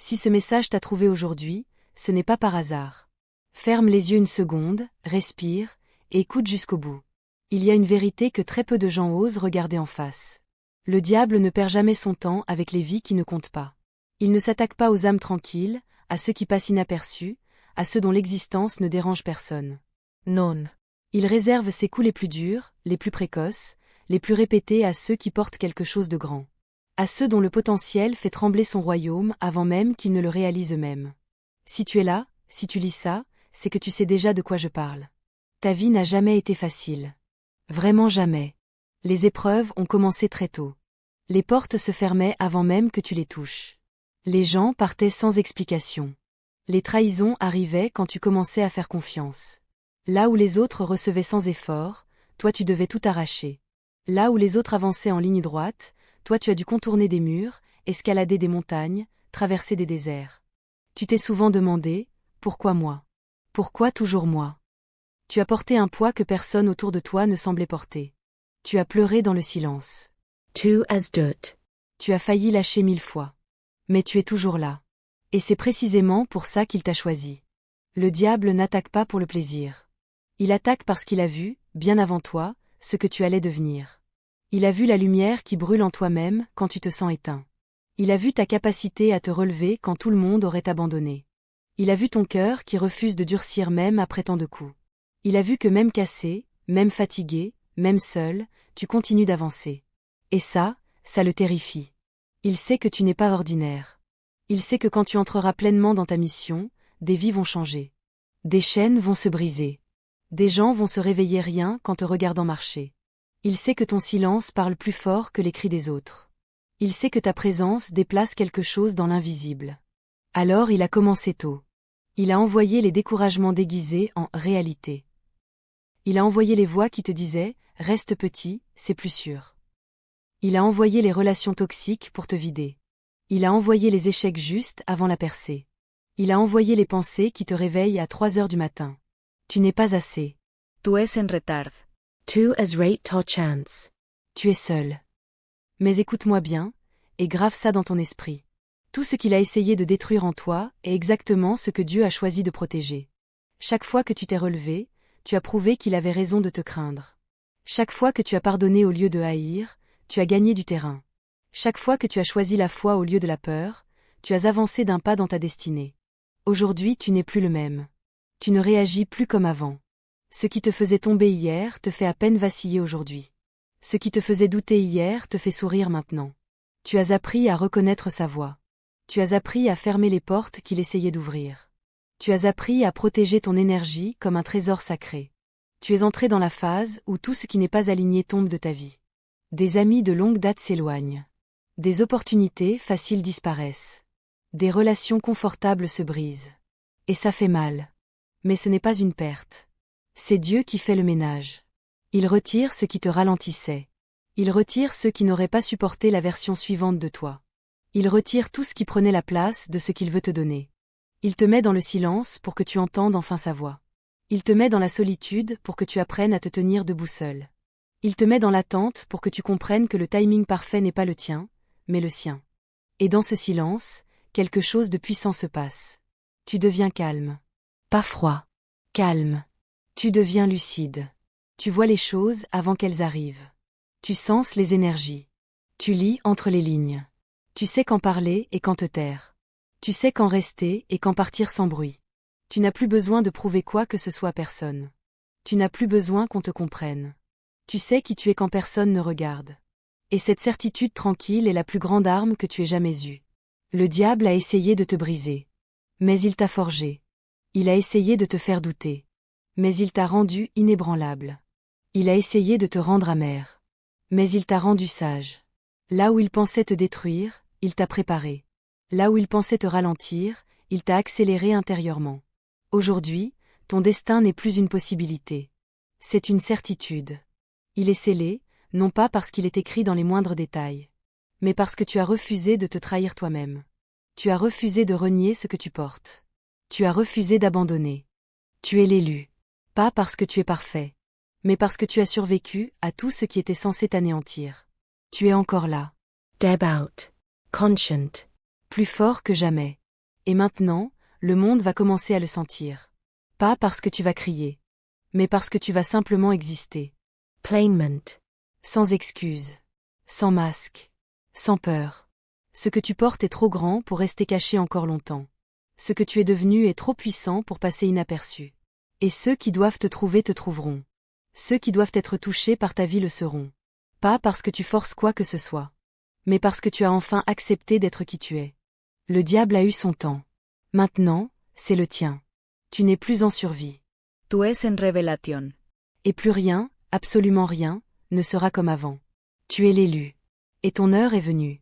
Si ce message t'a trouvé aujourd'hui, ce n'est pas par hasard. Ferme les yeux une seconde, respire, et écoute jusqu'au bout. Il y a une vérité que très peu de gens osent regarder en face. Le diable ne perd jamais son temps avec les vies qui ne comptent pas. Il ne s'attaque pas aux âmes tranquilles, à ceux qui passent inaperçus, à ceux dont l'existence ne dérange personne. Non. Il réserve ses coups les plus durs, les plus précoces, les plus répétés à ceux qui portent quelque chose de grand. À ceux dont le potentiel fait trembler son royaume avant même qu'ils ne le réalisent eux-mêmes. Si tu es là, si tu lis ça, c'est que tu sais déjà de quoi je parle. Ta vie n'a jamais été facile. Vraiment jamais. Les épreuves ont commencé très tôt. Les portes se fermaient avant même que tu les touches. Les gens partaient sans explication. Les trahisons arrivaient quand tu commençais à faire confiance. Là où les autres recevaient sans effort, toi tu devais tout arracher. Là où les autres avançaient en ligne droite, toi tu as dû contourner des murs, escalader des montagnes, traverser des déserts. Tu t'es souvent demandé, pourquoi moi? Pourquoi toujours moi? Tu as porté un poids que personne autour de toi ne semblait porter. Tu as pleuré dans le silence. Tu as dött. Tu as failli lâcher 1000 fois. Mais tu es toujours là. Et c'est précisément pour ça qu'il t'a choisi. Le diable n'attaque pas pour le plaisir. Il attaque parce qu'il a vu, bien avant toi, ce que tu allais devenir. Il a vu la lumière qui brûle en toi-même quand tu te sens éteint. Il a vu ta capacité à te relever quand tout le monde aurait abandonné. Il a vu ton cœur qui refuse de durcir même après tant de coups. Il a vu que même cassé, même fatigué, même seul, tu continues d'avancer. Et ça le terrifie. Il sait que tu n'es pas ordinaire. Il sait que quand tu entreras pleinement dans ta mission, des vies vont changer. Des chaînes vont se briser. Des gens vont se réveiller rien qu'en te regardant marcher. Il sait que ton silence parle plus fort que les cris des autres. Il sait que ta présence déplace quelque chose dans l'invisible. Alors il a commencé tôt. Il a envoyé les découragements déguisés en réalité. Il a envoyé les voix qui te disaient « Reste petit, c'est plus sûr ». Il a envoyé les relations toxiques pour te vider. Il a envoyé les échecs justes avant la percée. Il a envoyé les pensées qui te réveillent à 3 heures du matin. Tu n'es pas assez. Tu es en retard. Tu has rate ta chance. Tu es seul. Mais écoute-moi bien, et grave ça dans ton esprit. Tout ce qu'il a essayé de détruire en toi est exactement ce que Dieu a choisi de protéger. Chaque fois que tu t'es relevé, tu as prouvé qu'il avait raison de te craindre. Chaque fois que tu as pardonné au lieu de haïr, tu as gagné du terrain. Chaque fois que tu as choisi la foi au lieu de la peur, tu as avancé d'un pas dans ta destinée. Aujourd'hui tu n'es plus le même. Tu ne réagis plus comme avant. Ce qui te faisait tomber hier te fait à peine vaciller aujourd'hui. Ce qui te faisait douter hier te fait sourire maintenant. Tu as appris à reconnaître sa voix. Tu as appris à fermer les portes qu'il essayait d'ouvrir. Tu as appris à protéger ton énergie comme un trésor sacré. Tu es entré dans la phase où tout ce qui n'est pas aligné tombe de ta vie. Des amis de longue date s'éloignent. Des opportunités faciles disparaissent. Des relations confortables se brisent. Et ça fait mal. Mais ce n'est pas une perte. C'est Dieu qui fait le ménage. Il retire ce qui te ralentissait. Il retire ceux qui n'auraient pas supporté la version suivante de toi. Il retire tout ce qui prenait la place de ce qu'il veut te donner. Il te met dans le silence pour que tu entendes enfin sa voix. Il te met dans la solitude pour que tu apprennes à te tenir debout seul. Il te met dans l'attente pour que tu comprennes que le timing parfait n'est pas le tien, mais le sien. Et dans ce silence, quelque chose de puissant se passe. Tu deviens calme. Pas froid. Calme. Tu deviens lucide. Tu vois les choses avant qu'elles arrivent. Tu senses les énergies. Tu lis entre les lignes. Tu sais quand parler et quand te taire. Tu sais quand rester et quand partir sans bruit. Tu n'as plus besoin de prouver quoi que ce soit à personne. Tu n'as plus besoin qu'on te comprenne. Tu sais qui tu es quand personne ne regarde. Et cette certitude tranquille est la plus grande arme que tu aies jamais eue. Le diable a essayé de te briser. Mais il t'a forgé. Il a essayé de te faire douter. Mais il t'a rendu inébranlable. Il a essayé de te rendre amer. Mais il t'a rendu sage. Là où il pensait te détruire, il t'a préparé. Là où il pensait te ralentir, il t'a accéléré intérieurement. Aujourd'hui, ton destin n'est plus une possibilité. C'est une certitude. Il est scellé, non pas parce qu'il est écrit dans les moindres détails, mais parce que tu as refusé de te trahir toi-même. Tu as refusé de renier ce que tu portes. Tu as refusé d'abandonner. Tu es l'élu. Pas parce que tu es parfait, mais parce que tu as survécu à tout ce qui était censé t'anéantir. Tu es encore là. Debaut. Conscient. Plus fort que jamais. Et maintenant, le monde va commencer à le sentir. Pas parce que tu vas crier, mais parce que tu vas simplement exister. Planement. Sans excuse. Sans masque. Sans peur. Ce que tu portes est trop grand pour rester caché encore longtemps. Ce que tu es devenu est trop puissant pour passer inaperçu. Et ceux qui doivent te trouver te trouveront. Ceux qui doivent être touchés par ta vie le seront. Pas parce que tu forces quoi que ce soit, mais parce que tu as enfin accepté d'être qui tu es. Le diable a eu son temps. Maintenant, c'est le tien. Tu n'es plus en survie. Tu es en revelación. Et plus rien, absolument rien, ne sera comme avant. Tu es l'élu. Et ton heure est venue.